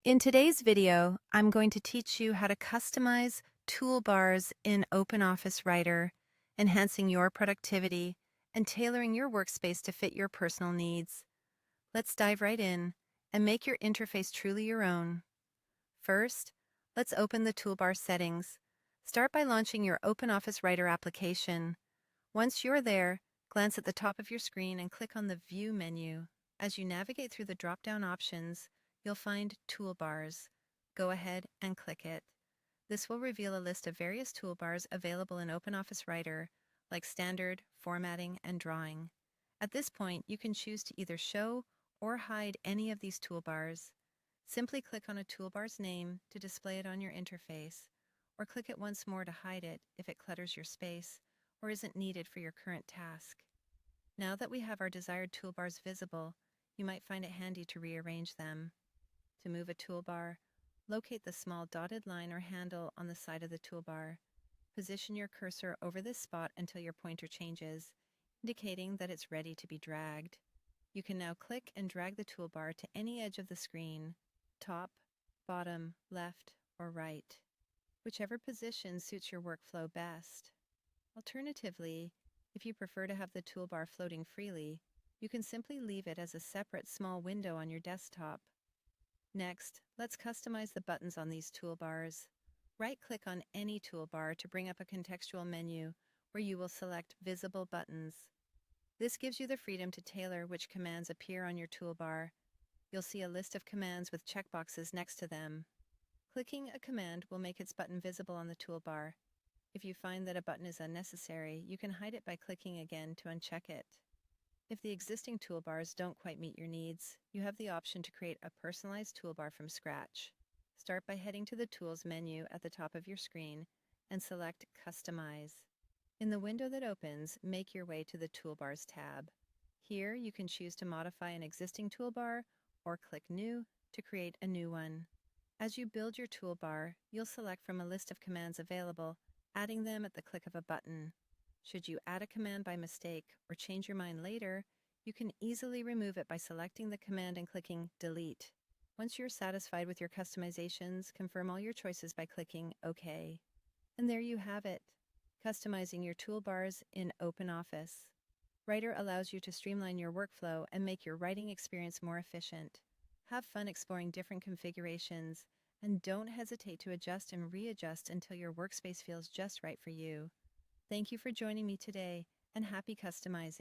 In today's video, I'm going to teach you how to customize toolbars in OpenOffice Writer, enhancing your productivity and tailoring your workspace to fit your personal needs. Let's dive right in and make your interface truly your own. First, let's open the toolbar settings. Start by launching your OpenOffice Writer application. Once you're there, glance at the top of your screen and click on the View menu. As you navigate through the drop-down options, you'll find Toolbars. Go ahead and click it. This will reveal a list of various toolbars available in OpenOffice Writer, like Standard, Formatting, and Drawing. At this point, you can choose to either show or hide any of these toolbars. Simply click on a toolbar's name to display it on your interface, or click it once more to hide it if it clutters your space or isn't needed for your current task. Now that we have our desired toolbars visible, you might find it handy to rearrange them. To move a toolbar, locate the small dotted line or handle on the side of the toolbar. Position your cursor over this spot until your pointer changes, indicating that it's ready to be dragged. You can now click and drag the toolbar to any edge of the screen, top, bottom, left, or right, whichever position suits your workflow best. Alternatively, if you prefer to have the toolbar floating freely, you can simply leave it as a separate small window on your desktop. Next, let's customize the buttons on these toolbars. Right-click on any toolbar to bring up a contextual menu where you will select Visible Buttons. This gives you the freedom to tailor which commands appear on your toolbar. You'll see a list of commands with checkboxes next to them. Clicking a command will make its button visible on the toolbar. If you find that a button is unnecessary, you can hide it by clicking again to uncheck it. If the existing toolbars don't quite meet your needs, you have the option to create a personalized toolbar from scratch. Start by heading to the Tools menu at the top of your screen and select Customize. In the window that opens, make your way to the Toolbars tab. Here, you can choose to modify an existing toolbar or click New to create a new one. As you build your toolbar, you'll select from a list of commands available, adding them at the click of a button. Should you add a command by mistake or change your mind later, you can easily remove it by selecting the command and clicking Delete. Once you're satisfied with your customizations, confirm all your choices by clicking OK. And there you have it, customizing your toolbars in OpenOffice. Writer allows you to streamline your workflow and make your writing experience more efficient. Have fun exploring different configurations, and don't hesitate to adjust and readjust until your workspace feels just right for you. Thank you for joining me today, and happy customizing.